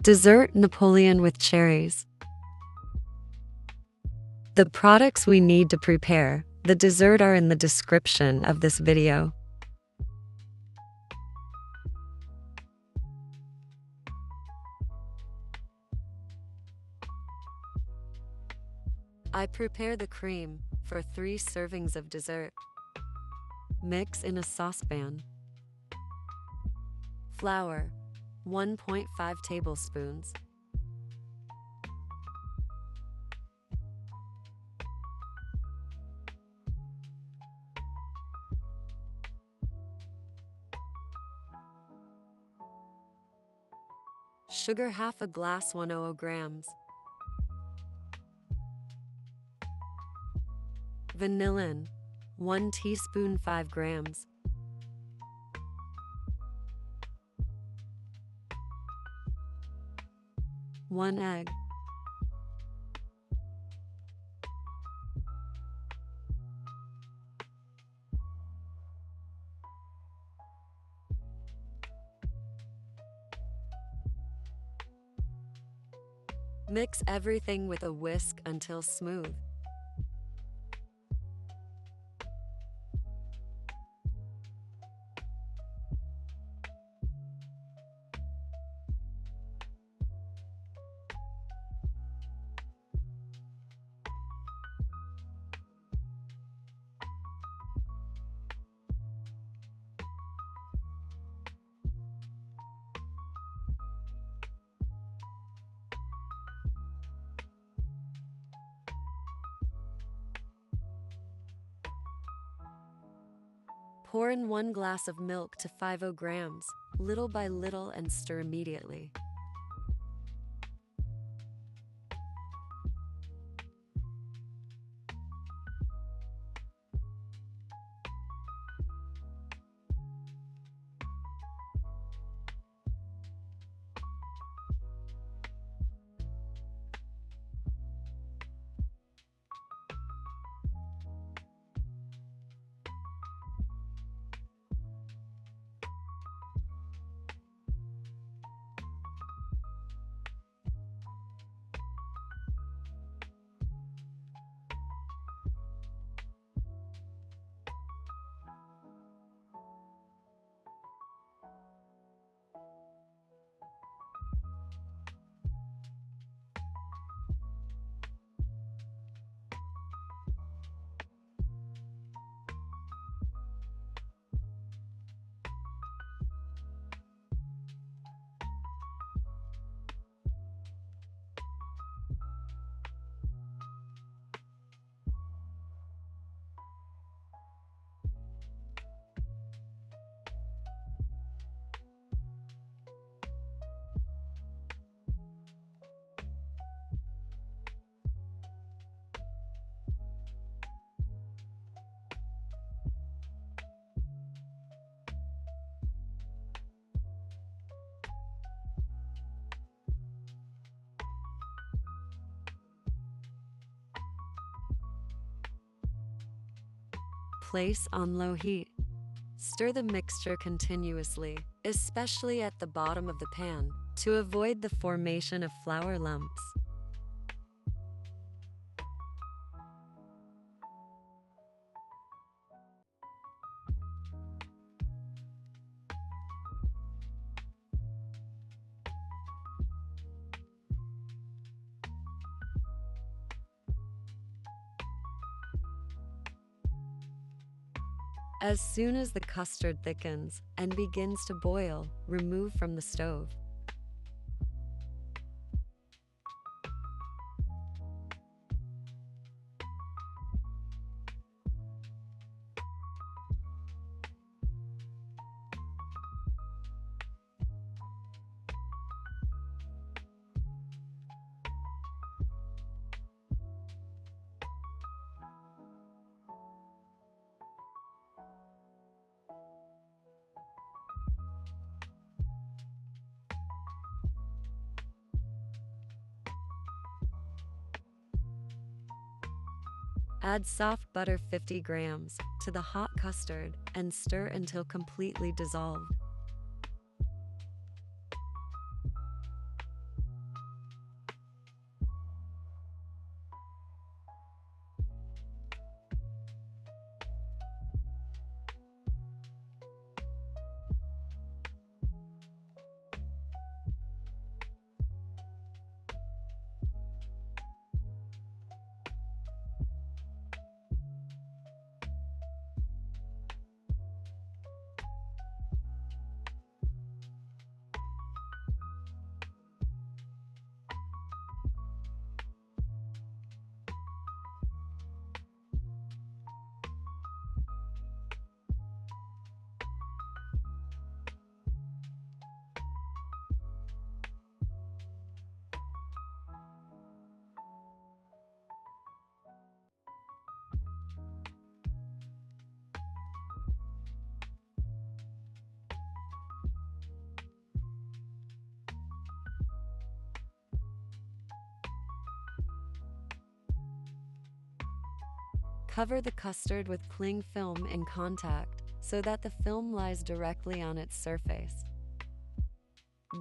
Dessert Napoleon with cherries. The products we need to prepare the dessert are in the description of this video. I prepare the cream for 3 servings of dessert. Mix in a saucepan. Flour, 1.5 tablespoons. Sugar, half a glass, 100 grams. Vanillin, 1 teaspoon, 5 grams. One egg. Mix everything with a whisk until smooth. Pour in 1 glass of milk to 50 grams, little by little, and stir immediately. Place on low heat. Stir the mixture continuously, especially at the bottom of the pan, to avoid the formation of flour lumps. As soon as the custard thickens and begins to boil, remove from the stove. Add soft butter 50 grams to the hot custard and stir until completely dissolved. Cover the custard with cling film in contact so that the film lies directly on its surface.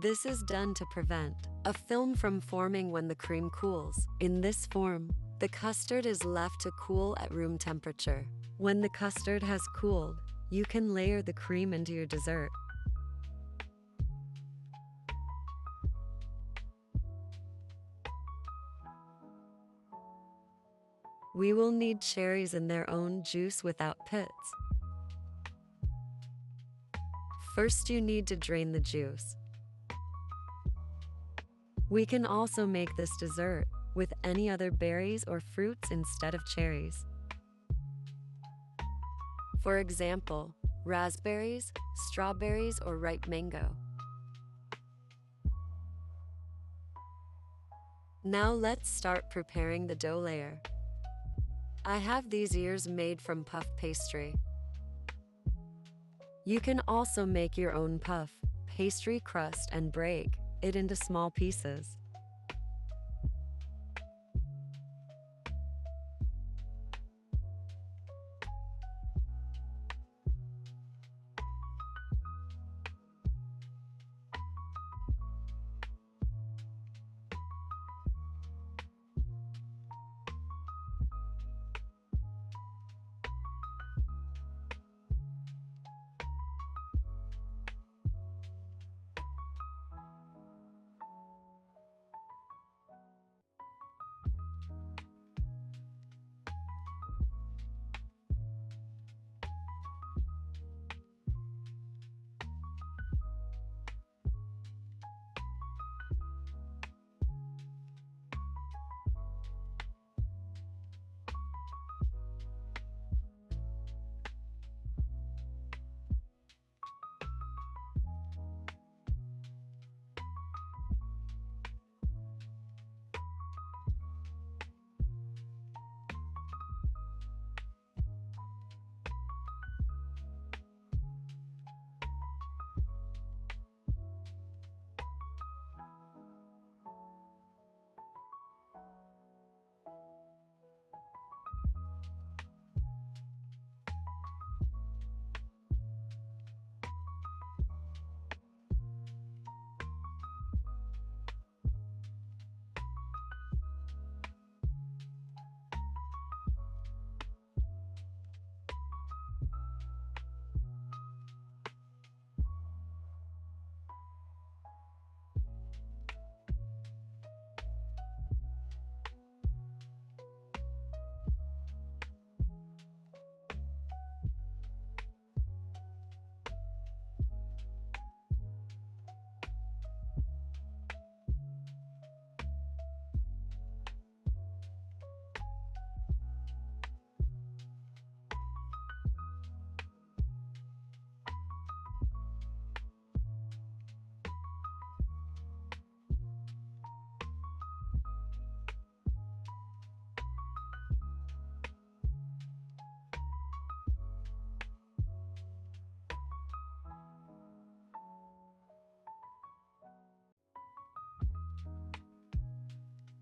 This is done to prevent a film from forming when the cream cools. In this form, the custard is left to cool at room temperature. When the custard has cooled, you can layer the cream into your dessert. We will need cherries in their own juice without pits. First, you need to drain the juice. We can also make this dessert with any other berries or fruits instead of cherries. For example, raspberries, strawberries, or ripe mango. Now let's start preparing the dough layer. I have these ears made from puff pastry. You can also make your own puff pastry crust and break it into small pieces.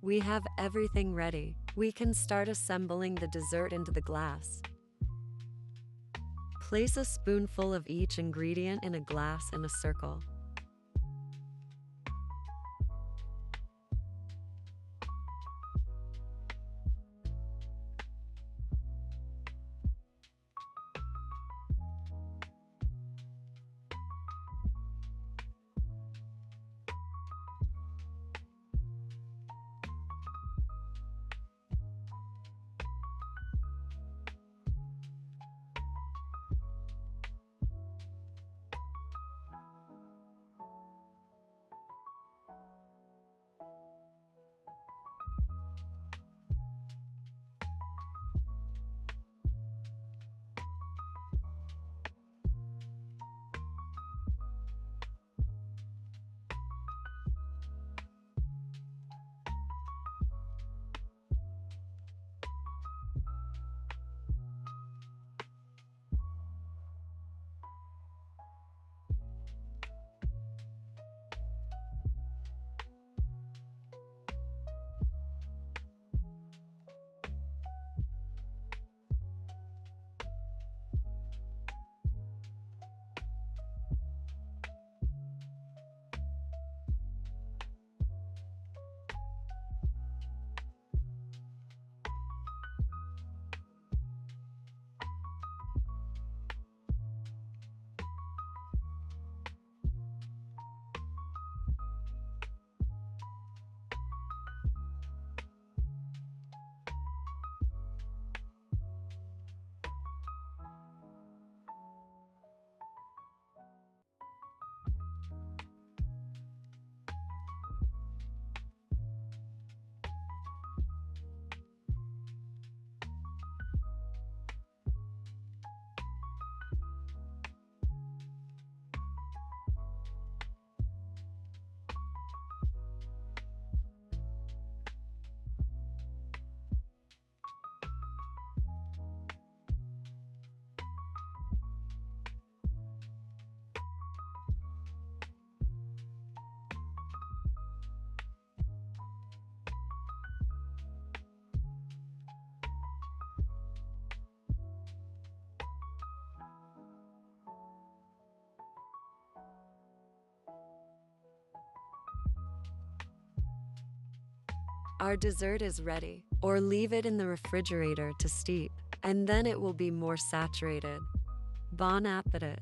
We have everything ready. We can start assembling the dessert into the glass. Place a spoonful of each ingredient in a glass in a circle. Our dessert is ready, or leave it in the refrigerator to steep, and then it will be more saturated. Bon appetit!